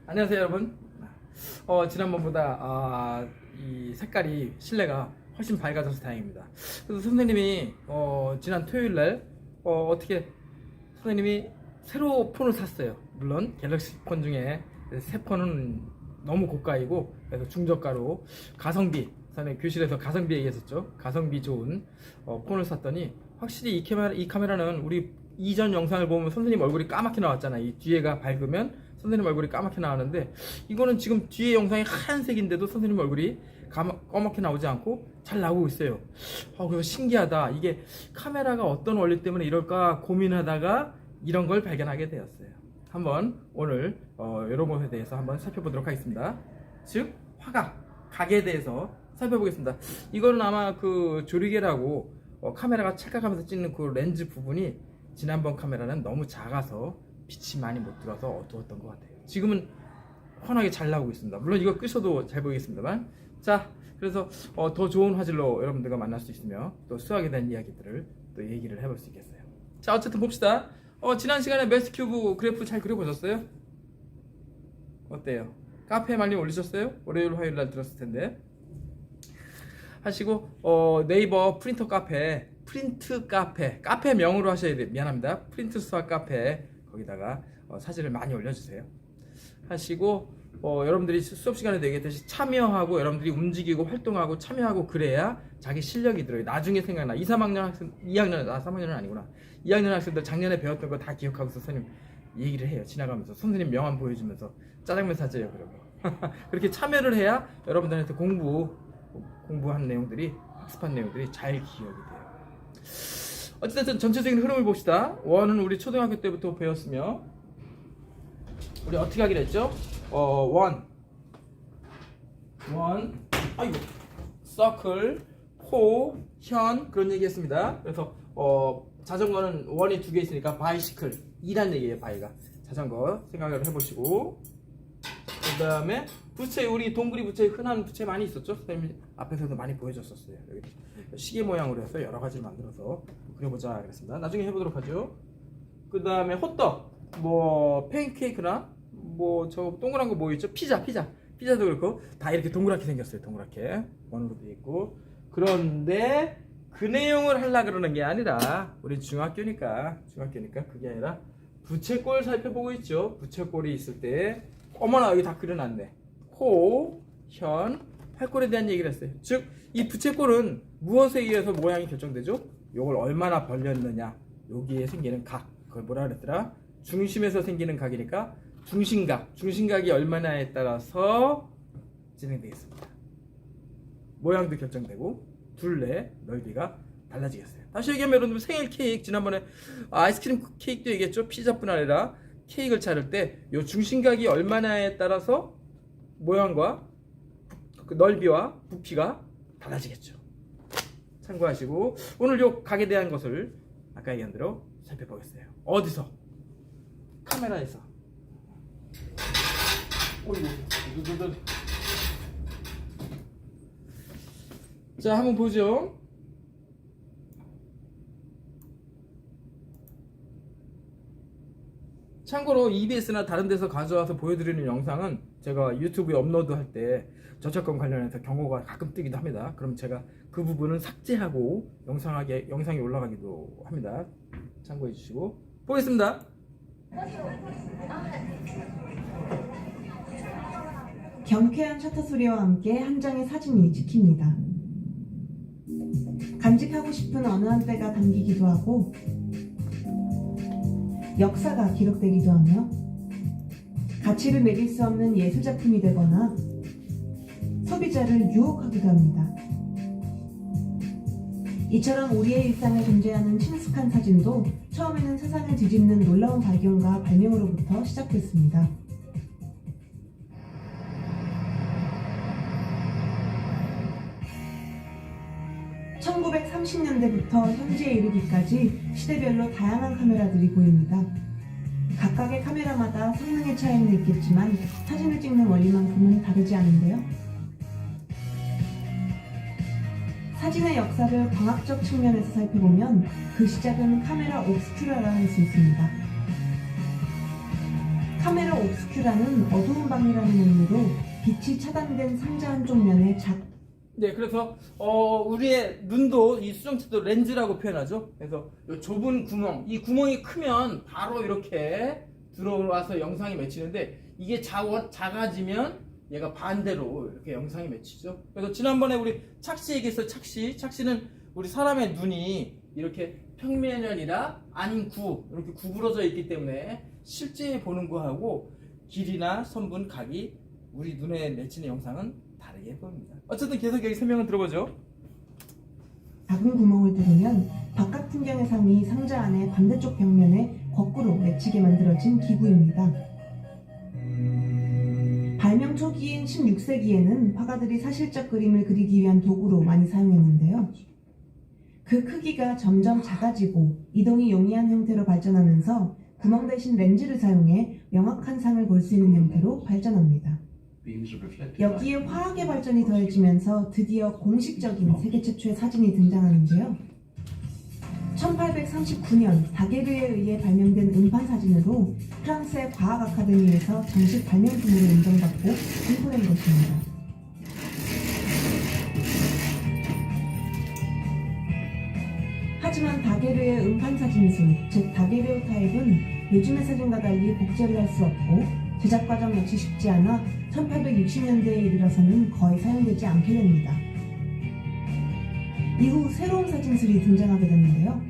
안녕하세요 여러분. 지난번보다 이 색깔이 실내가 훨씬 밝아져서 다행입니다. 그래서 선생님이 지난 토요일날 어떻게 선생님이 새로 폰을 샀어요. 물론 갤럭시 폰 중에 새 폰은 너무 고가이고 그래서 중저가로 가성비, 선생님 교실에서 가성비 얘기했었죠. 가성비 좋은 폰을 샀더니 확실히 이 카메라는 우리 이전 영상을 보면 선생님 얼굴이 까맣게 나왔잖아. 이 뒤에가 밝으면 선생님 얼굴이 까맣게 나오는데 이거는 지금 뒤에 영상이 하얀색인데도 선생님 얼굴이 까맣게 나오지 않고 잘 나오고 있어요. 그래서 신기하다. 이게 카메라가 어떤 원리 때문에 이럴까 고민하다가 이런 걸 발견하게 되었어요. 한번 오늘 이런 것에 대해서 한번 살펴보도록 하겠습니다. 즉 각에 대해서 살펴보겠습니다. 이거는 아마 그 조리개라고 카메라가 찰칵하면서 찍는 그 렌즈 부분이 지난번 카메라는 너무 작아서 빛이 많이 못 들어서 어두웠던 것 같아요. 지금은 환하게 잘 나오고 있습니다. 물론 이거 끄셔도 잘 보이겠습니다만. 자, 그래서 더 좋은 화질로 여러분들과 만날 수 있으며 또 수학에 대한 이야기들을 또 얘기를 해볼 수 있겠어요. 자, 어쨌든 봅시다. 지난 시간에 매스큐브 그래프 잘 그려보셨어요? 어때요? 카페에 많이 올리셨어요? 월요일 화요일 날 들었을 텐데 하시고 네이버 프린트 카페명으로 하셔야 돼요. 미안합니다. 프린트 수학 카페 거기다가 사진을 많이 올려주세요. 하시고 여러분들이 수업 시간에도 얘기했듯이 참여하고 여러분들이 움직이고 활동하고 참여하고 그래야 자기 실력이 들어요. 나중에 생각나. 3학년 학생, 3학년은 아니구나. 2학년 학생들 작년에 배웠던 거 다 기억하고서 선생님 얘기를 해요. 지나가면서 선생님 명함 보여주면서 짜장면 사줘요. 그러고 그렇게 참여를 해야 여러분들한테 공부한 내용들이, 학습한 내용들이 잘 기억이 돼요. 어쨌든 전체적인 흐름을 봅시다. 원은 우리 초등학교 때부터 배웠으며 우리 어떻게 하기로 했죠? 서클, 현 그런 얘기 했습니다. 그래서 자전거는 원이 2개 있으니까 바이시클 2란 얘기예요. 바이가 자전거 생각을 해보시고, 그 다음에 부채, 우리 동그리 부채, 흔한 부채 많이 있었죠? 선생님이 앞에서도 많이 보여줬었어요. 여기 시계 모양으로 해서 여러 가지를 만들어서 그려보자 그랬습니다. 나중에 해보도록 하죠. 그 다음에 호떡, 팬케이크나 저 동그란 거 뭐 있죠? 피자도 그렇고 다 이렇게 동그랗게 생겼어요. 동그랗게 원으로 되어 있고. 그런데 그 내용을 하려고 그러는 게 아니라 우리 중학교니까 그게 아니라 부채꼴 살펴보고 있죠. 부채꼴이 있을 때 어머나 여기 다 그려놨네. 현, 팔꼴에 대한 얘기를 했어요. 즉 이 부채꼴은 무엇에 의해서 모양이 결정되죠? 요걸 얼마나 벌렸느냐, 여기에 생기는 각, 그걸 뭐라 그랬더라? 중심에서 생기는 각이니까 중심각이 얼마나에 따라서 진행되겠습니다. 모양도 결정되고 둘레 넓이가 달라지겠어요. 다시 얘기하면 여러분들 생일 케이크, 지난번에 아이스크림 케이크도 얘기했죠. 피자뿐 아니라 케이크를 자를 때 요 중심각이 얼마나에 따라서 모양과 그 넓이와 부피가 달라지겠죠. 참고하시고 오늘 요 각에 대한 것을 아까 얘기한 대로 살펴보겠어요. 어디서? 카메라에서. 자, 한번 보죠. 참고로 EBS나 다른 데서 가져와서 보여드리는 영상은 제가 유튜브에 업로드할 때 저작권 관련해서 경고가 가끔 뜨기도 합니다. 그럼 제가 그 부분은 삭제하고 영상이 올라가기도 합니다. 참고해 주시고 보겠습니다. 경쾌한 셔터 소리와 함께 한 장의 사진이 찍힙니다. 간직하고 싶은 어느 한때가 담기기도 하고 역사가 기록되기도 하며 가치를 매길 수 없는 예술작품이 되거나 소비자를 유혹하기도 합니다. 이처럼 우리의 일상에 존재하는 친숙한 사진도 처음에는 세상을 뒤집는 놀라운 발견과 발명으로부터 시작됐습니다. (1930년대부터) 현재에 이르기까지 시대별로 다양한 카메라들이 보입니다. 각각의 카메라마다 성능의 차이는 있겠지만 사진을 찍는 원리만큼은 다르지 않은데요. 사진의 역사를 광학적 측면에서 살펴보면 그 시작은 카메라 옵스큐라라 할 수 있습니다. 카메라 옵스큐라 렌즈라는 어두운 방이라는 의미로 빛이 차단된 상자 한쪽 면에 네, 그래서 우리의 눈도 이 수정체도 렌즈라고 표현하죠. 그래서 이 좁은 구멍, 이 구멍이 크면 바로 이렇게 들어와서 영상이 맺히는데 이게 작아지면 얘가 반대로 이렇게 영상이 맺히죠. 그래서 지난번에 우리 착시 얘기했어요. 착시는 우리 사람의 눈이 이렇게 평면이라 아닌 이렇게 구부러져 있기 때문에 실제 보는 거하고 길이나 선분, 각이 우리 눈에 맺히는 영상은 다르게 보입니다. 어쨌든 계속 여기 설명을 들어보죠. 작은 구멍을 뚫으면 바깥 풍경의 상이 상자 안에 반대쪽 벽면에 거꾸로 맺히게 만들어진 기구입니다. 발명 초기인 16세기에는 화가들이 사실적 그림을 그리기 위한 도구로 많이 사용했는데요. 그 크기가 점점 작아지고 이동이 용이한 형태로 발전하면서 구멍 대신 렌즈를 사용해 명확한 상을 볼 수 있는 형태로 발전합니다. 여기에 화학의 발전이 더해지면서 드디어 공식적인 세계 최초의 사진이 등장하는데요. 1839년 다게르에 의해 발명된 음판 사진으로 프랑스의 과학 아카데미에서 정식 발명품으로 인정받고 공포된 것입니다. 하지만 다게르의 음판 사진술, 즉 다게르오타입은 요즘의 사진과 달리 복제를 할 수 없고 제작 과정 역시 쉽지 않아 1860년대에 이르러서는 거의 사용되지 않게 됩니다. 이후 새로운 사진술이 등장하게 되는데요.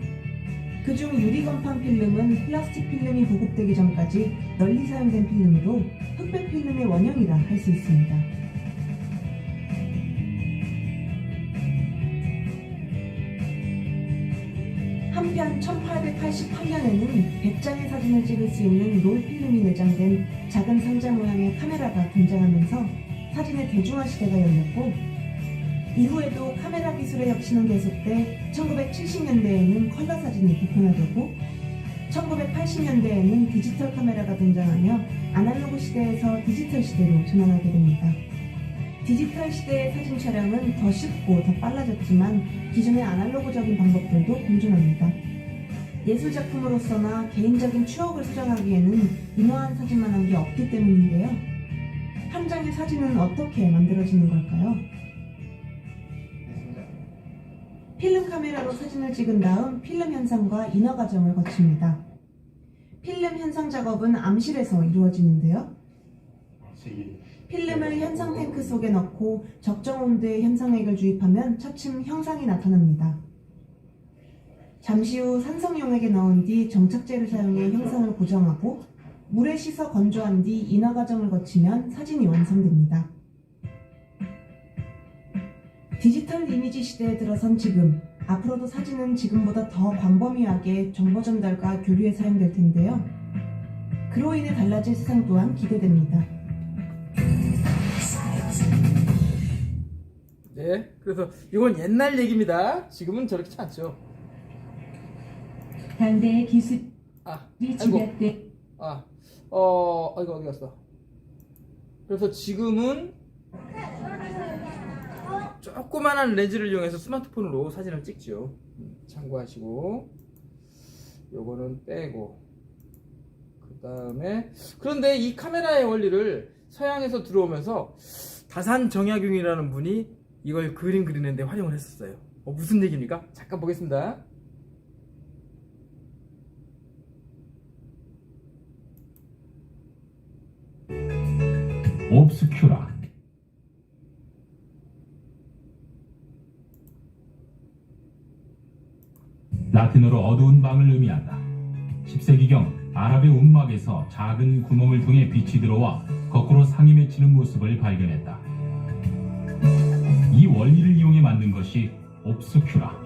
그중 유리건판 필름은 플라스틱 필름이 보급되기 전까지 널리 사용된 필름으로 흑백 필름의 원형이라 할 수 있습니다. 한편 1888년에는 100장의 사진을 찍을 수 있는 롤 필름이 내장된 작은 상자 모양의 카메라가 등장하면서 사진의 대중화 시대가 열렸고, 이후에도 카메라 기술의 혁신은 계속돼 1970년대에는 컬러 사진이 보편화되고 1980년대에는 디지털 카메라가 등장하며 아날로그 시대에서 디지털 시대로 전환하게 됩니다. 디지털 시대의 사진 촬영은 더 쉽고 더 빨라졌지만 기존의 아날로그적인 방법들도 공존합니다. 예술작품으로서나 개인적인 추억을 수정하기에는 인화한 사진만한 게 없기 때문인데요. 한 장의 사진은 어떻게 만들어지는 걸까요? 필름 카메라로 사진을 찍은 다음 필름 현상과 인화 과정을 거칩니다. 필름 현상 작업은 암실에서 이루어지는데요. 필름을 현상 탱크 속에 넣고 적정 온도의 현상액을 주입하면 차츰 형상이 나타납니다. 잠시 후 산성용액에 넣은 뒤 정착제를 사용해 형상을 고정하고 물에 씻어 건조한 뒤 인화 과정을 거치면 사진이 완성됩니다. 디지털 이미지 시대에 들어선 지금, 앞으로도 사진은 지금보다 더 광범위하게 정보 전달과 교류에 사용될 텐데요. 그로 인해 달라질 세상 또한 기대됩니다. 네, 그래서 이건 옛날 얘기입니다. 지금은 저렇지 않죠. 당대의 기술이 아이고, 집약돼 이거 어디 갔어? 그래서 지금은 조그만한 렌즈를 이용해서 스마트폰으로 사진을 찍죠. 참고하시고 요거는 빼고, 그 다음에 그런데 이 카메라의 원리를 서양에서 들어오면서 다산 정약용이라는 분이 이걸 그림 그리는데 활용을 했었어요. 무슨 얘기입니까? 잠깐 보겠습니다. 옵스큐라. 라틴어로 어두운 방을 의미한다. 10세기경 아랍의 움막에서 작은 구멍을 통해 빛이 들어와 거꾸로 상이 맺히는 모습을 발견했다. 이 원리를 이용해 만든 것이 옵스큐라.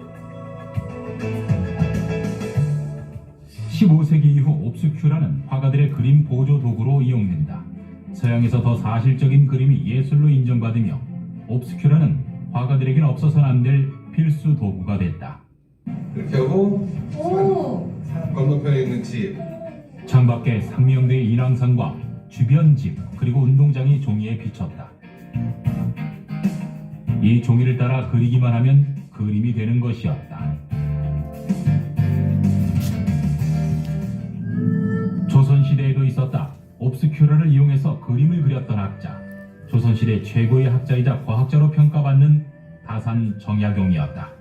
15세기 이후 옵스큐라는 화가들의 그림 보조 도구로 이용된다. 서양에서 더 사실적인 그림이 예술로 인정받으며 옵스큐라는 화가들에겐 없어서는 안 될 필수 도구가 됐다. 이렇게 하고 산 건너편에 있는 집, 창밖에 상명대의 인왕산과 주변 집 그리고 운동장이 종이에 비쳤다. 이 종이를 따라 그리기만 하면 그림이 되는 것이었다. 조선시대에도 있었다. 옵스큐라를 이용해서 그림을 그렸던 학자, 조선시대 최고의 학자이자 과학자로 평가받는 다산 정약용이었다.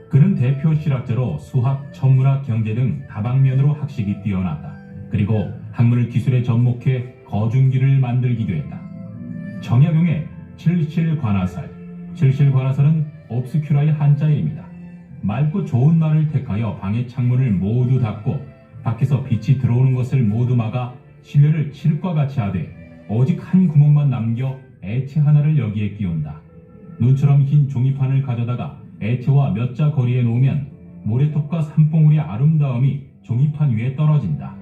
그는 대표 실학자로 수학, 천문학, 경제 등 다방면으로 학식이 뛰어났다. 그리고 학문 기술에 접목해 거중기를 만들기도 했다. 정약용의 칠실관아설, 칠실관아설은 옵스큐라의 한자일입니다. 맑고 좋은 날을 택하여 방의 창문을 모두 닫고 밖에서 빛이 들어오는 것을 모두 막아 실내를 칠과 같이 하되 오직 한 구멍만 남겨 애체 하나를 여기에 끼운다. 눈처럼 흰 종이판을 가져다가 애체와 몇 자 거리에 놓으면 모래톱과 산봉우리의 아름다움이 종이판 위에 떨어진다.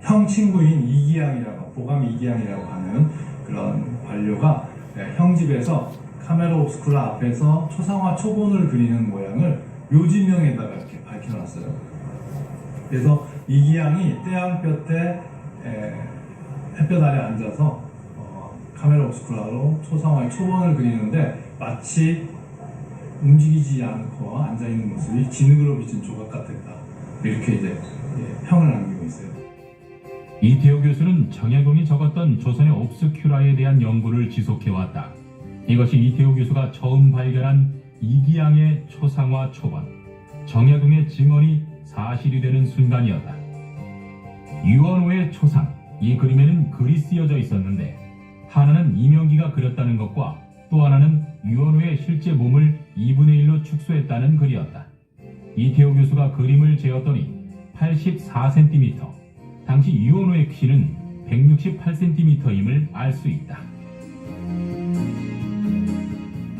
형 친구인 이기양이라고, 보감 이기양이라고 하는 그런 관료가 형 집에서 카메라 옵스쿠라 앞에서 초상화 초본을 그리는 모양을 묘지명에다가 이렇게 밝혀놨어요. 그래서 이기양이 태양볕에 햇볕 아래 앉아서 카메라 옵스쿠라로 초상화의 초본을 그리는데 마치 움직이지 않고 앉아있는 모습이 진흙으로 비친 조각 같았다. 이렇게 이제 평을 남기고 있어요. 이태호 교수는 정약용이 적었던 조선의 옵스큐라에 대한 연구를 지속해왔다. 이것이 이태호 교수가 처음 발견한 이기양의 초상화 초본, 정약용의 증언이 사실이 되는 순간이었다. 유언호의 초상, 이 그림에는 글이 쓰여져 있었는데 하나는 이명기가 그렸다는 것과 또 하나는 유언호의 실제 몸을 2분의 1로 축소했다는 글이었다. 이태호 교수가 그림을 재었더니 84cm, 당시 유언호의 키는 168cm임을 알 수 있다.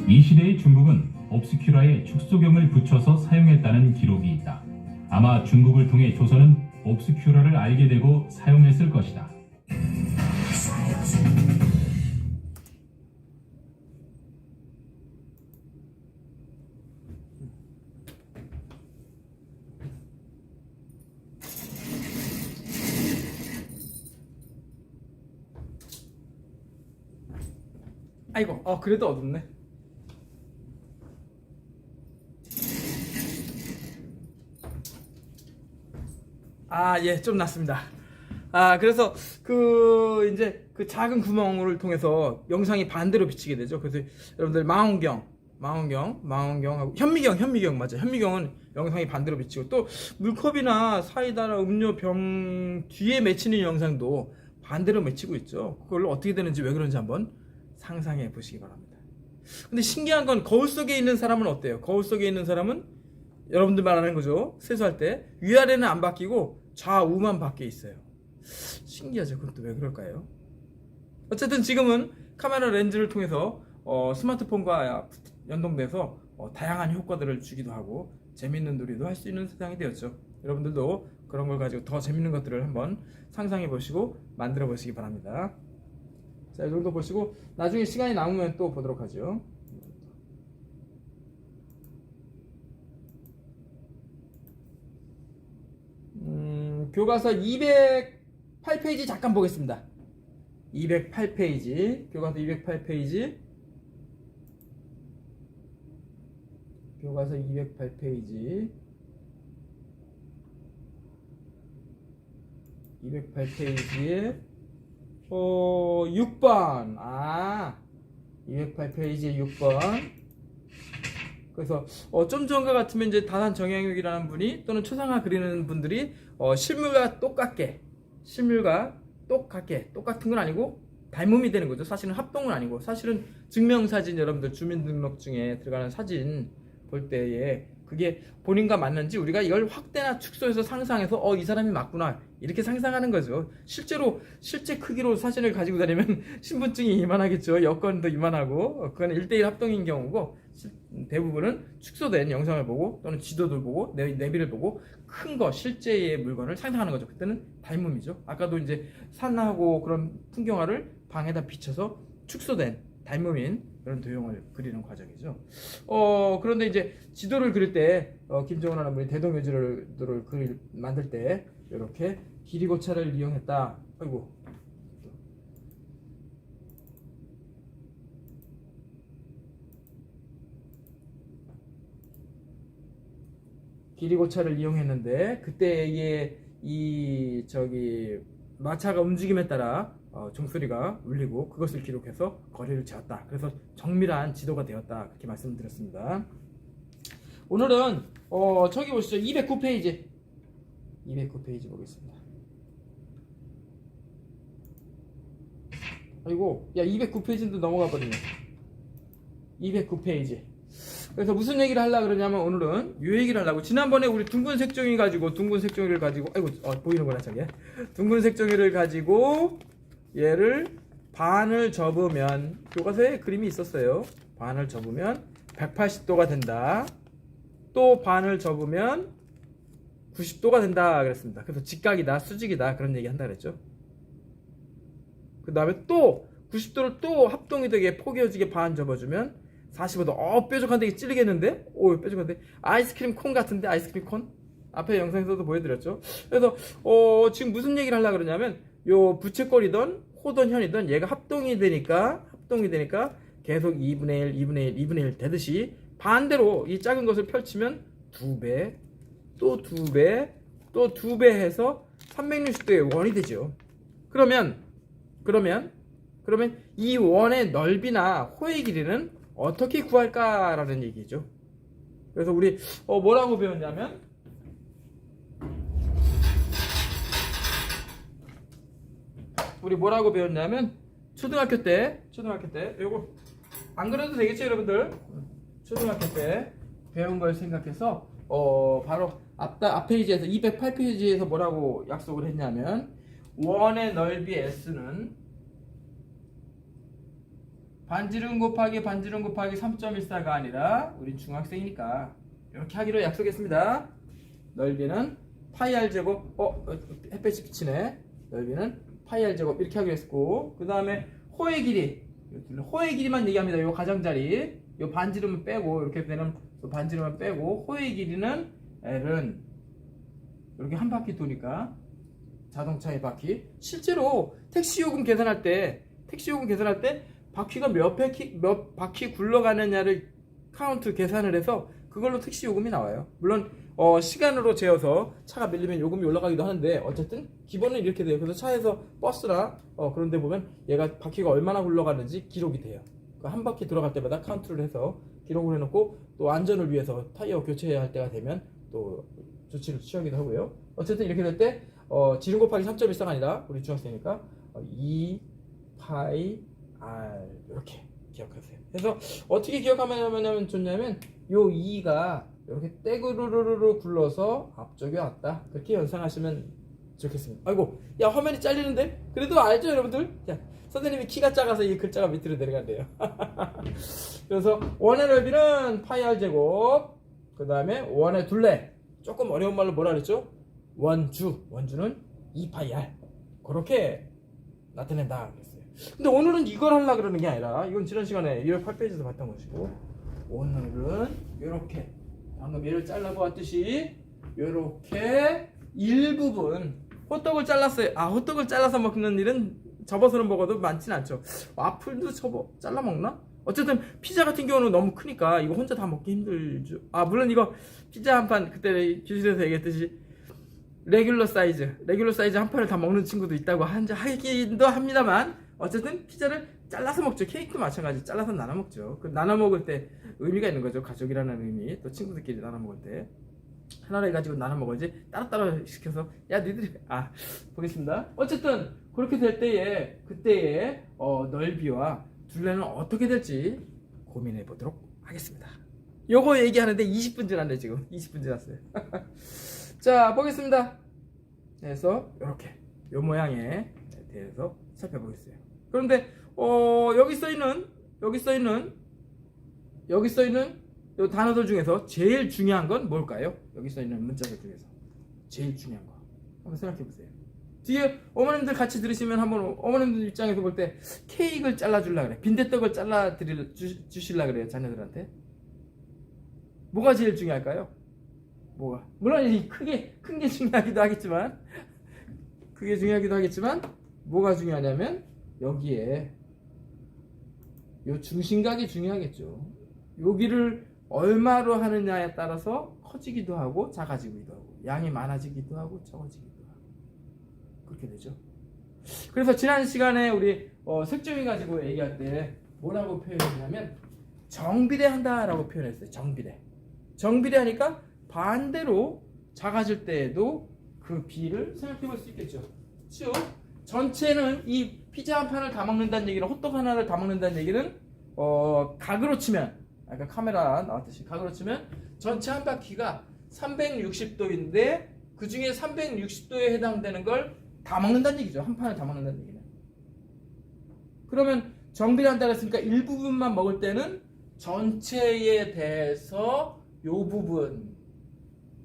이 시대의 중국은 옵스큐라에 축소경을 붙여서 사용했다는 기록이 있다. 아마 중국을 통해 조선은 옵스큐라를 알게 되고 사용했을 것이다. 아이고, 그래도 어둡네. 예, 좀 났습니다. 그래서 이제 그 작은 구멍을 통해서 영상이 반대로 비치게 되죠. 그래서 여러분들 망원경하고 현미경 맞아요. 현미경은 영상이 반대로 비치고 또 물컵이나 사이다나 음료병 뒤에 맺히는 영상도 반대로 맺히고 있죠. 그걸 어떻게 되는지 왜 그런지 한번 상상해 보시기 바랍니다. 근데 신기한 건 거울 속에 있는 사람은 어때요? 거울 속에 있는 사람은 여러분들 말하는 거죠. 세수할 때 위아래는 안 바뀌고 좌우만 바뀌어 있어요. 신기하죠. 그것도 왜 그럴까요? 어쨌든 지금은 카메라 렌즈를 통해서 스마트폰과 연동돼서 다양한 효과들을 주기도 하고 재밌는 놀이도 할 수 있는 세상이 되었죠. 여러분들도 그런 걸 가지고 더 재밌는 것들을 한번 상상해 보시고 만들어 보시기 바랍니다. 자, 이 정도 보시고 나중에 시간이 남으면 또 보도록 하죠. 교과서 208페이지 잠깐 보겠습니다. 208페이지, 교과서 208페이지, 교과서 208페이지, 208페이지에 6번. 208페이지에 6번. 그래서 좀 전과 같으면 이제 다산 정약용이라는 분이 또는 초상화 그리는 분들이 실물과 똑같게 똑같은 건 아니고 닮음이 되는 거죠. 사실은 합동은 아니고 사실은 증명사진, 여러분들 주민등록증에 들어가는 사진 볼 때에 그게 본인과 맞는지 우리가 이걸 확대나 축소해서 상상해서 이 사람이 맞구나 이렇게 상상하는 거죠. 실제 크기로 사진을 가지고 다니면 신분증이 이만하겠죠. 여권도 이만하고 그건 1:1 합동인 경우고 대부분은 축소된 영상을 보고 또는 지도를 보고 내비를 보고 큰 거 실제의 물건을 상상하는 거죠. 그때는 닮음이죠. 아까도 이제 산하고 그런 풍경화를 방에다 비춰서 축소된 닮음인 그런 도형을 그리는 과정이죠. 그런데 이제 지도를 그릴 때 김정은이라는 분이 대동여지도를 만들 때 이렇게 길이고차를 이용했다. 아이고. 길이고차를 이용했는데 그때의 이 마차가 움직임에 따라 종소리가 울리고 그것을 기록해서 거리를 재었다. 그래서 정밀한 지도가 되었다. 그렇게 말씀드렸습니다. 오늘은 저기 보시죠. 209페이지 209페이지 보겠습니다. 아이고, 야, 209페이지도 넘어가 버리네. 209페이지. 그래서 무슨 얘기를 하려고 그러냐면 오늘은 요 얘기를 하려고. 지난번에 우리 둥근 색종이를 가지고 아이고, 보이는구나 저게. 둥근 색종이를 가지고 얘를 반을 접으면, 교과서에 그림이 있었어요. 반을 접으면 180도가 된다. 또 반을 접으면 90도가 된다 그랬습니다. 그래서 직각이다, 수직이다, 그런 얘기 한다 그랬죠. 그 다음에 또 90도를 또 합동이 되게 포개어지게 반 접어주면 45도. 뾰족한데 이게 찌르겠는데? 뾰족한데? 아이스크림 콘 같은데? 아이스크림 콘? 앞에 영상에서도 보여드렸죠. 그래서 지금 무슨 얘기를 하려고 그러냐면 요 부채꼴이든 호든 현이든 얘가 합동이 되니까 계속 2분의 1, 2분의 1, 2분의 1 되듯이 반대로 이 작은 것을 펼치면 2배, 또 2배, 또 2배 해서 360도의 원이 되죠. 그러면 이 원의 넓이나 호의 길이는 어떻게 구할까라는 얘기죠. 그래서 우리 뭐라고 배웠냐면 초등학교 때 요거 안 그래도 되겠죠, 여러분들? 초등학교 때 배운 걸 생각해서 바로 앞 페이지에서 208페이지에서 뭐라고 약속을 했냐면 원의 넓이 S는 반지름 곱하기 3.14가 아니라 우리 중학생이니까 이렇게 하기로 약속했습니다. 넓이는 파이 r 제곱 햇볕이 비치네. 넓이는 파이 r 제곱 이렇게 하기로 했고, 그 다음에 호의 길이만 얘기합니다. 요 가장자리 요 반지름을 빼고, 이렇게 되는 반지름을 빼고, 호의 길이는 L은 이렇게 한 바퀴 도니까 자동차의 바퀴. 실제로 택시 요금 계산할 때 바퀴가 몇 바퀴 굴러가느냐를 카운트 계산을 해서 그걸로 택시 요금이 나와요. 물론 시간으로 재어서 차가 밀리면 요금이 올라가기도 하는데 어쨌든 기본은 이렇게 돼요. 그래서 차에서 버스나 그런 데 보면 얘가 바퀴가 얼마나 굴러가는지 기록이 돼요. 한 바퀴 들어갈 때마다 카운트를 해서 기록을 해놓고, 또 안전을 위해서 타이어 교체해야 할 때가 되면 또 조치를 취하기도 하고요. 어쨌든 이렇게 될 때 지름 곱하기 3.14가 아니라 우리 중학생이니까 2 파이 r 이렇게 기억하세요. 그래서 어떻게 기억하면 좋냐면 요 2가 이렇게 떼구르르르 굴러서 앞쪽에 왔다, 그렇게 연상하시면 좋겠습니다. 아이고, 야, 화면이 잘리는데? 그래도 알죠, 여러분들? 야, 선생님이 키가 작아서 이 글자가 밑으로 내려간대요. 그래서 원의 넓이는 파이 r 제곱, 그 다음에 원의 둘레, 조금 어려운 말로 뭐라 그랬죠? 원주는 2파이 r, 그렇게 나타낸다 그랬어요. 근데 오늘은 이걸 하려고 그러는 게 아니라, 이건 지난 시간에 208페이지에서 봤던 것이고, 오늘은 이렇게 방금 얘를 잘라보았듯이 이렇게 일부분 호떡을 잘랐어요. 호떡을 잘라서 먹는 일은 접어서는 먹어도 많진 않죠. 와플도 잘라 먹나? 어쨌든 피자 같은 경우는 너무 크니까 이거 혼자 다 먹기 힘들죠. 물론 이거 피자 한 판, 그때 교실에서 얘기했듯이 레귤러 사이즈 한 판을 다 먹는 친구도 있다고 하기도 합니다만, 어쨌든 피자를 잘라서 먹죠. 케이크도 마찬가지, 잘라서 나눠 먹죠. 그 나눠 먹을 때 의미가 있는 거죠. 가족이라는 의미, 또 친구들끼리 나눠 먹을 때 하나로 해가지고 나눠 먹어야지 따로따로 시켜서 야 니들이 보겠습니다. 어쨌든 그렇게 될 때에 그때의 넓이와 둘레는 어떻게 될지 고민해 보도록 하겠습니다. 요거 얘기하는데 20분 지났네. 지금 20분 지났어요. 자, 보겠습니다. 그래서 이렇게 요 모양에 대해서 살펴보겠어요. 그런데 여기 써 있는 요 단어들 중에서 제일 중요한 건 뭘까요? 여기 써 있는 문자들 중에서 제일 중요한 거 한번 생각해 보세요. 뒤에 어머님들 같이 들으시면 한번 어머님들 입장에서 볼 때 케이크를 잘라주려 그래, 빈대떡을 잘라 주실라 그래요, 자녀들한테. 뭐가 제일 중요할까요? 뭐가? 물론 큰 게 중요하기도 하겠지만 뭐가 중요하냐면 여기에 요 중심각이 중요하겠죠. 여기를 얼마로 하느냐에 따라서 커지기도 하고 작아지기도 하고, 양이 많아지기도 하고 적어지기도 하고. 그렇게 되죠. 그래서 지난 시간에 우리 색종이 가지고 얘기할 때 뭐라고 표현했냐면 정비례한다라고 표현했어요. 정비례하니까 반대로 작아질 때에도 그 비를 생각해 볼 수 있겠죠. 즉 전체는 이 피자 한 판을 다 먹는다는 얘기는 호떡 하나를 다 먹는다는 얘기는 각으로 치면 아까 카메라 나왔듯이 각으로 치면 전체 한 바퀴가 360도인데 그 중에 360도에 해당되는 걸 다 먹는다는 얘기죠. 한 판을 다 먹는다는 얘기는. 그러면 정비례한다 그랬으니까 일부분만 먹을 때는 전체에 대해서 요 부분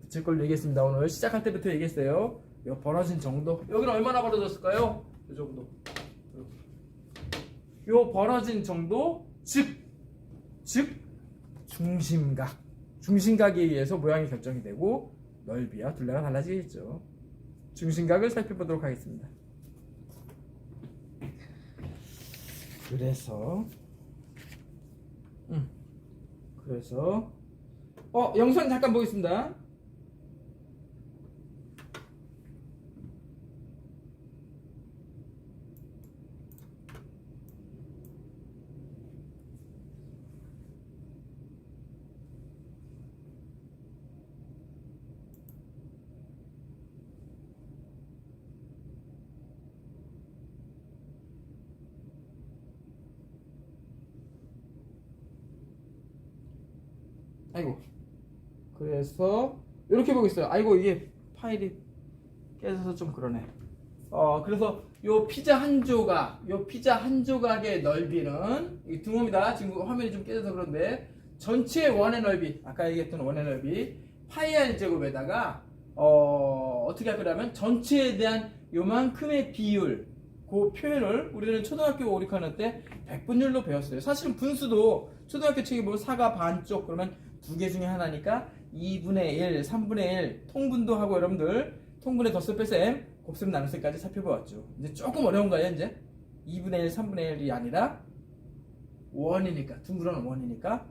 제 걸 얘기했습니다. 오늘 시작할 때부터 얘기했어요. 요 벌어진 정도. 여기는 얼마나 벌어졌을까요? 이 정도. 요 벌어진 정도 즉 중심각에 의해서 모양이 결정이 되고 넓이와 둘레가 달라지겠죠. 중심각을 살펴보도록 하겠습니다. 그래서 영상 잠깐 보겠습니다. 아이고, 그래서 이렇게 보고 있어요. 아이고, 이게 파일이 깨져서 좀 그러네. 그래서 요 피자 한 조각의 넓이는 이 등호입니다. 지금 화면이 좀 깨져서 그런데 전체 원의 넓이, 아까 얘기했던 원의 넓이 파이 r 제곱에다가 어떻게 할 거냐면 전체에 대한 요만큼의 비율, 그 표현을 우리는 초등학교 오릭하는 때 백분율로 배웠어요. 사실은 분수도 초등학교 책에 보면 4가 반쪽 그러면 두 개 중에 하나니까 2분의 1, 3분의 1 통분도 하고 여러분들 통분의 덧셈 뺄셈 곱셈 나눗셈까지 살펴보았죠. 이제 조금 어려운가요? 이제 2분의 1, 3분의 1이 아니라 원이니까 둥그런 원이니까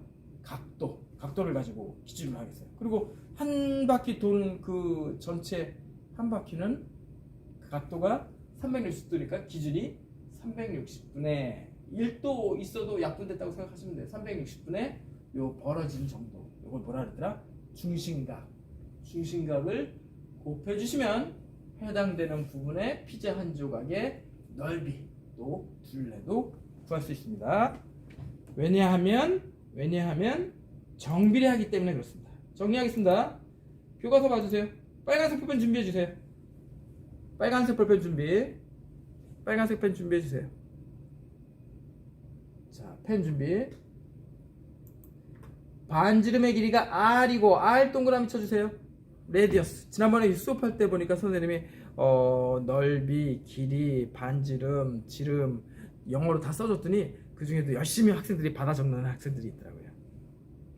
각도를 가지고 기준을 하겠어요. 그리고 한 바퀴 도는 그 전체 한 바퀴는 각도가 360도니까 기준이 360분의 1도 있어도 약분됐다고 생각하시면 돼요. 360분의 요 벌어진 정도, 요걸 뭐라 그랬더라? 중심각을 곱해주시면 해당되는 부분의 피자 한 조각의 넓이 또 둘레도 구할 수 있습니다. 왜냐하면 정비례하기 때문에 그렇습니다. 정리하겠습니다. 교과서 봐주세요. 빨간색 볼펜 준비해주세요. 빨간색 볼펜 빨간색 펜 준비해주세요. 자, 펜 준비. 반지름의 길이가 R이고 R 동그라미 쳐주세요. 레디어스. 지난번에 수업할 때 보니까 선생님이 넓이, 길이, 반지름, 지름 영어로 다 써줬더니 그 중에도 열심히 학생들이 받아 적는 학생들이 있더라고요.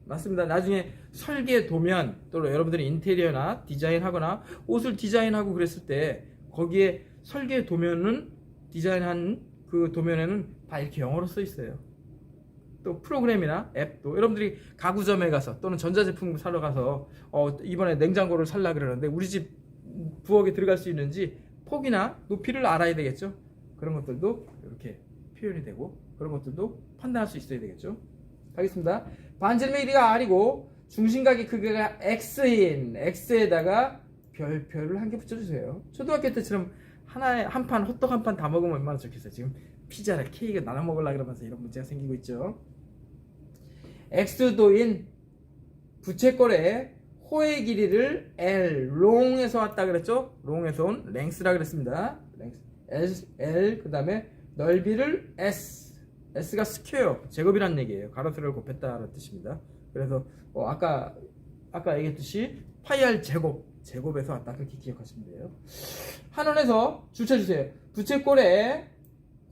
맞습니다. 나중에 설계 도면 또는 여러분들이 인테리어나 디자인하거나 옷을 디자인하고 그랬을 때 거기에 설계 도면은 디자인한 그 도면에는 다 이렇게 영어로 써 있어요. 또 프로그램이나 앱도 여러분들이 가구점에 가서 또는 전자제품 사러 가서 이번에 냉장고를 살라 그러는데 우리 집 부엌에 들어갈 수 있는지 폭이나 높이를 알아야 되겠죠. 그런 것들도 이렇게 표현이 되고 그런 것들도 판단할 수 있어야 되겠죠. 가겠습니다. 반지름의 길이가 R이고 중심각의 크기가 X인 X에다가 별표를 한 개 붙여주세요. 초등학교 때처럼 한 판 호떡 한 판 다 먹으면 얼마나 좋겠어요. 지금 피자를 케이크 나눠 먹으려고 그러면서 이런 문제가 생기고 있죠. X도인 부채꼴의 호의 길이를 L, 롱에서 왔다 그랬죠? 롱에서 온 랭스라 그랬습니다. L 그 다음에 넓이를 S, S가 스퀘어, 제곱이란 얘기예요. 가로세로를 곱했다는 뜻입니다. 그래서 아까 얘기했듯이 파이 R 제곱에서 왔다 그렇게 기억하시면 돼요. 한원에서 줄쳐주세요. 부채꼴의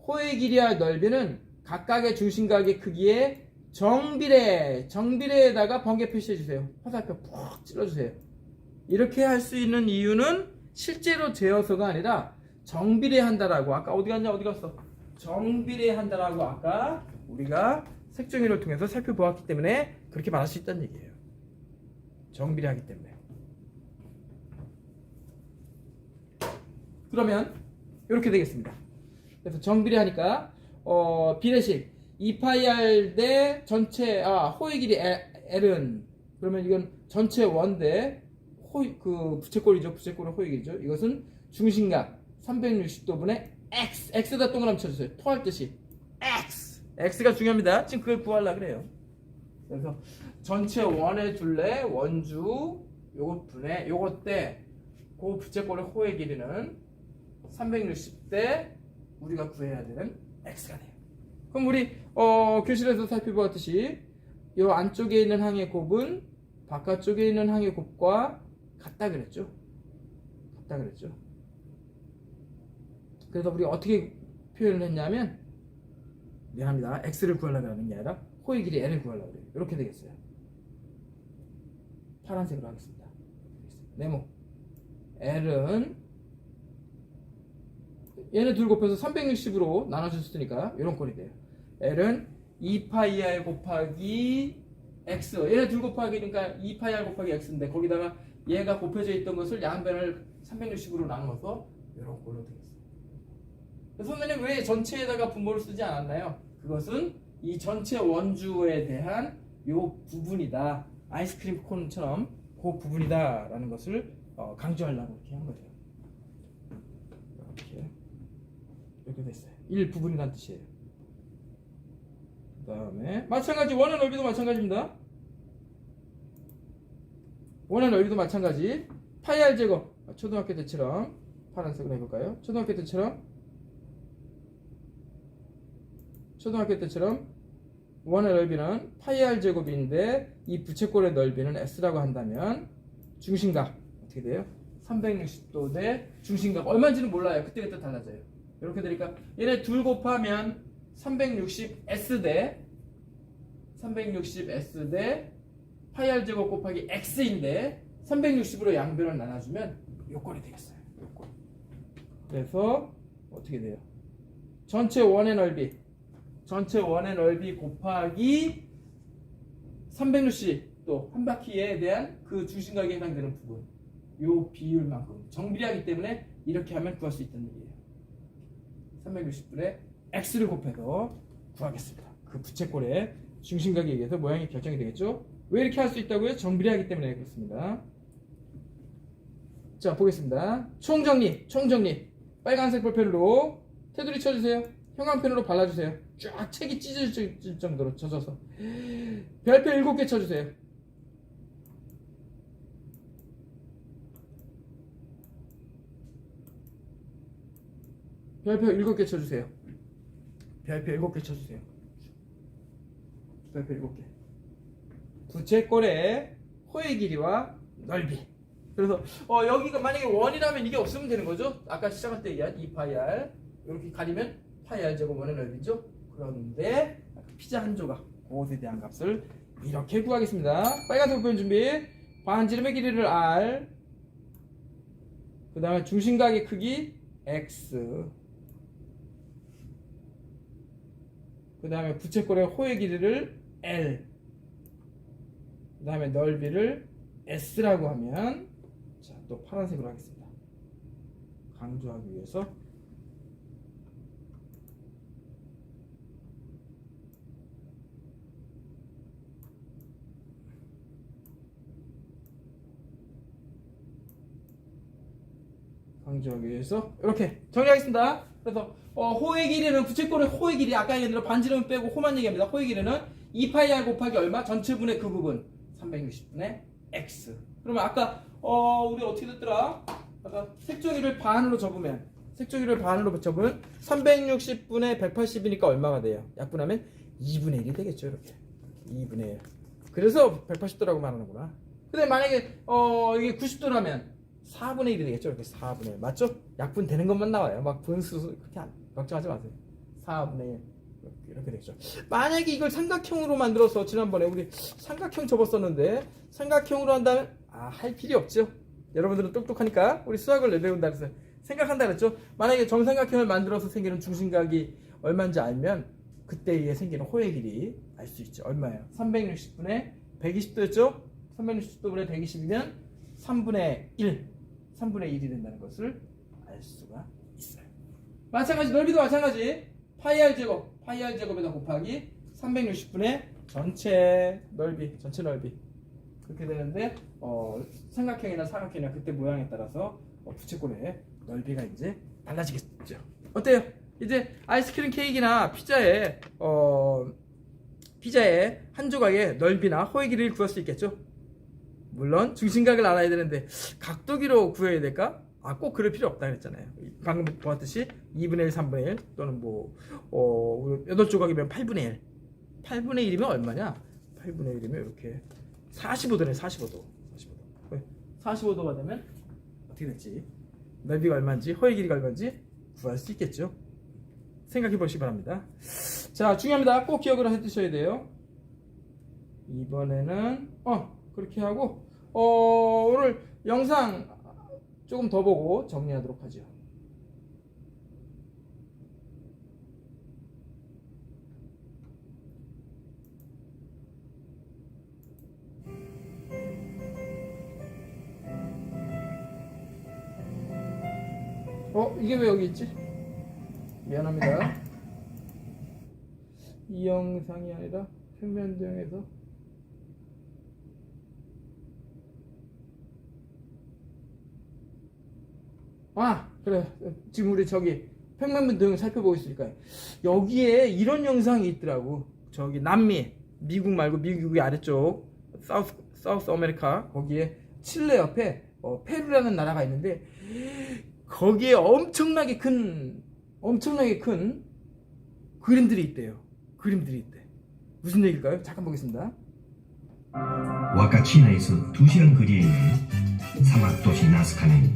호의 길이와 넓이는 각각의 중심각의 크기에 정비례에다가 번개 표시해주세요. 화살표 푹 찔러주세요. 이렇게 할 수 있는 이유는 실제로 재어서가 아니라 정비례한다라고 아까 어디 갔어? 정비례한다라고 아까 우리가 색종이를 통해서 살펴보았기 때문에 그렇게 말할 수 있다는 얘기예요. 정비례하기 때문에. 그러면 이렇게 되겠습니다. 그래서 정비례하니까 비례식 2파이 대 전체 호의 길이 L은 그러면 이건 전체 원대 그 부채꼴이죠. 부채꼴의 호의 길이죠. 이것은 중심각 360도분의 X. X에다 동그라미 쳐주세요. 토할 뜻이 X. X가 중요합니다. 지금 그걸 구하려고 그래요. 그래서 전체 원의 둘레 원주 요것 분의 요것 때 그 부채꼴의 호의 길이는 360대 우리가 구해야 되는 X가 돼요. 그럼 우리 교실에서 살펴보았듯이 요 안쪽에 있는 항의 곱은 바깥쪽에 있는 항의 곱과 같다 그랬죠. 같다 그랬죠. 그래서 우리 어떻게 표현을 했냐면 미안합니다. X를 구하려고 하는 게 아니라 호의 길이 N을 구하려고 해요. 이렇게 되겠어요. 파란색으로 하겠습니다. 네모 L은 얘네 둘 곱해서 360으로 나눠줬으니까 이런 꼴이 돼요. L은 2파이r 곱하기 X. 얘네 둘 곱하기니까 2파이r 곱하기 X인데 거기다가 얘가 곱해져 있던 것을 양변을 360으로 나눠서 이런 꼴로 되겠어요. 선생님 왜 전체에다가 분모를 쓰지 않았나요? 그것은 이 전체 원주에 대한 요 부분이다. 아이스크림 콘처럼 그 부분이다 라는 것을 강조하려고 이렇게 한 거예요. 이렇게 됐어요. 일부분이란 뜻이에요. 그 다음에 마찬가지 원의 넓이도 마찬가지입니다. 원의 넓이도 마찬가지. 파이 r 제곱 초등학교 때처럼 파란색으로 해볼까요? 초등학교 때처럼 원의 넓이는 파이 r 제곱인데 이 부채꼴의 넓이는 s라고 한다면 중심각 어떻게 돼요? 360도 대 중심각 얼마인지는 몰라요. 그때그때 달라져요. 이렇게 되니까 얘네 둘 곱하면 360s 대 파이 r 제곱 곱하기 x인데 360으로 양변을 나눠주면 요꼴이 되겠어요. 요꼴. 그래서 어떻게 돼요? 전체 원의 넓이 곱하기 360도 한 바퀴에 대한 그 중심각에 해당되는 부분 요 비율만큼 정비례하기 때문에 이렇게 하면 구할 수 있다는 얘기예요. 360분의 x를 곱해서 구하겠습니다. 그 부채꼴의 중심각에 의해서 모양이 결정이 되겠죠. 왜 이렇게 할 수 있다고요? 정비례하기 때문에 그렇습니다. 자 보겠습니다. 총정리 빨간색 볼펜으로 테두리 쳐주세요. 형광펜으로 발라주세요. 쫙 책이 찢어질 정도로 젖어서 별표 7개 쳐주세요. 별표 7개 쳐주세요. 별표 7개 쳐주세요. 별표 7개. 부채꼴의 호의 길이와 넓이. 그래서 여기가 만약에 원이라면 이게 없으면 되는 거죠. 아까 시작할 때 얘기한 2파이r 이렇게 가리면 파이r 제곱 원의 넓이죠. 그런데 피자 한 조각 그것에 대한 값을 이렇게 구하겠습니다. 빨간색 표현 준비. 반지름의 길이를 r 그 다음에 중심각의 크기 x 그 다음에 부채꼴의 호의 길이를 L 그 다음에 넓이를 S라고 하면 자, 또 파란색으로 하겠습니다. 강조하기 위해서 이렇게 정리하겠습니다. 그래서 호의 길이는 부채꼴의 호의 길이 아까 얘기한 대로 반지름 빼고 호만 얘기합니다. 호의 길이는 2파이r 곱하기 얼마? 전체분의 그 부분 360분의 x. 그러면 아까 우리 어떻게 됐더라? 아까 색종이를 반으로 접으면 360분의 180이니까 얼마가 돼요? 약분하면 2분의 1이 되겠죠. 이렇게 2분의 1. 그래서 180도라고 말하는구나. 근데 만약에 이게 90도라면 4분의 1이 되겠죠. 이렇게 4분의 1 맞죠? 약분 되는 것만 나와요. 막 분수 그렇게 걱정하지 마세요. 4분의 1 이렇게 되겠죠. 만약에 이걸 삼각형으로 만들어서 지난번에 우리 삼각형 접었었는데 삼각형으로 한다면 할 필요 없죠. 여러분들은 똑똑하니까 우리 수학을 배운다 그래서 생각한다 그랬죠. 만약에 정삼각형을 만들어서 생기는 중심각이 얼마인지 알면 그때에 생기는 호의 길이 알 수 있죠. 얼마예요? 360분의 120도였죠? 360도분의 120이면 3분의 1이 된다는 것을 알 수가 있어요. 마찬가지 넓이도 마찬가지. 파이 r 제곱에다 곱하기 360분의 전체 넓이 그렇게 되는데 삼각형이나 사각형이나 그때 모양에 따라서 부채꼴의 넓이가 이제 달라지겠죠. 어때요? 이제 아이스크림 케이크나 피자의 한 조각의 넓이나 호의 길이를 구할 수 있겠죠. 물론 중심각을 알아야 되는데 각도기로 구해야 될까? 꼭 그럴 필요 없다 그랬잖아요. 방금 보았듯이 2분의 1, 3분의 1 또는 8조각이면 8분의 1. 8분의 1이면 얼마냐? 8분의 1이면 이렇게 45도네. 45도가 되면 어떻게 될지, 넓이가 얼마인지 허의 길이가 얼마인지 구할 수 있겠죠. 생각해 보시기 바랍니다. 자, 중요합니다. 꼭 기억을 해 두셔야 돼요. 이번에는 그렇게 하고 오늘 영상 조금 더 보고 정리하도록 하죠. 이게 왜 여기 있지? 미안합니다. 이 영상이 아니라 평면도형에서 그래. 지금 우리 저기 평면도형 살펴보고 있으니까 여기에 이런 영상이 있더라고. 저기 남미, 미국 말고 미국의 아래쪽 사우스 아메리카, 거기에 칠레 옆에 페루라는 나라가 있는데 거기에 엄청나게 큰 그림들이 있대요. 무슨 얘기일까요? 잠깐 보겠습니다. 와카치나에서 2시간 거리에 있는 사막도시 나스카는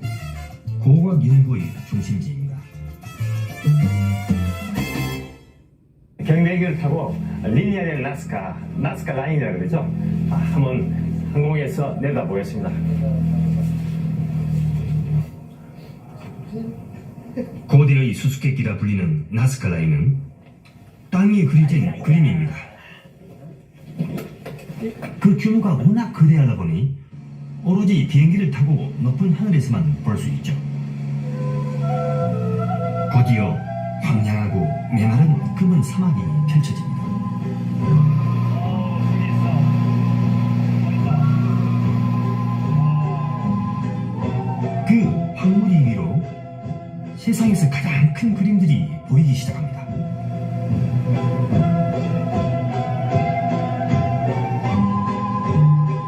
고고학 연구의 중심지입니다. 경비행기를 타고 리니아델 나스카 라인이라고 그러죠. 한번 항공에서 내려다보겠습니다. 고대의 수수께끼라 불리는 나스카 라인은 땅에 그려진 그림입니다. 그 규모가 워낙 거대하다 보니 오로지 비행기를 타고 높은 하늘에서만 볼 수 있죠. 곧이어 황량하고 메마른 검은 사막이 펼쳐집니다. 그 황무지 위로 세상에서 가장 큰 그림들이 보이기 시작합니다.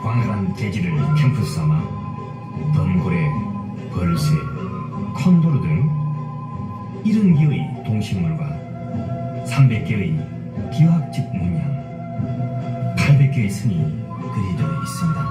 광활한 대지를 캠프스 삼아 던고래, 벌새, 콘도르 등 70개의 동식물과 300개의 기하학적 문양, 800개의 선이 그려져 있습니다.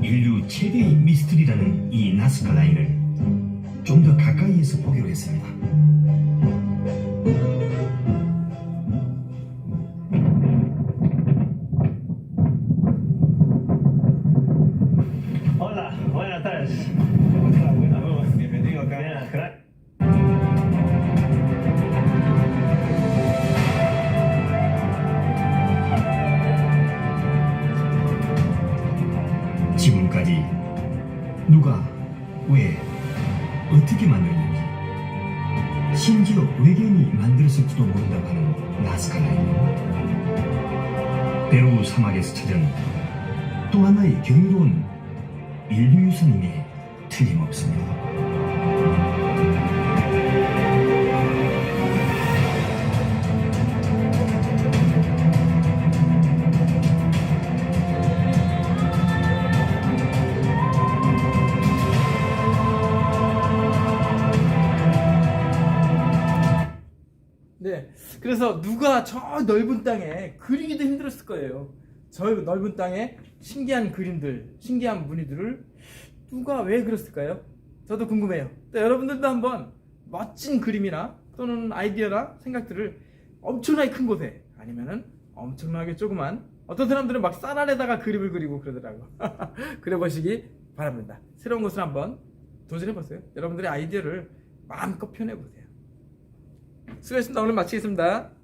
인류 최대의 미스터리라는 이 나스카 라인을 좀 더 가까이에서 보기로 했습니다. Hola, buenas tardes. Bienvenido acá. 지금까지 누가, 왜, 어떻게 만들었는지, 심지어 외계인이 만들었을지도 모른다고 하는 나스카 라인은 페루 사막에서 찾은 또 하나의 경이로운 인류 유산임에 틀림없습니다. 네, 그래서 누가 저 넓은 땅에 그리기도 힘들었을 거예요. 저 넓은 땅에 신기한 그림들, 신기한 무늬들을 누가 왜 그렸을까요? 저도 궁금해요. 또 여러분들도 한번 멋진 그림이나 또는 아이디어나 생각들을 엄청나게 큰 곳에 아니면은 엄청나게 조그만, 어떤 사람들은 막 쌀 안에다가 그림을 그리고 그러더라고. 그려보시기 바랍니다. 새로운 것을 한번 도전해보세요. 여러분들의 아이디어를 마음껏 표현해보세요. 수고하셨습니다. 오늘 마치겠습니다.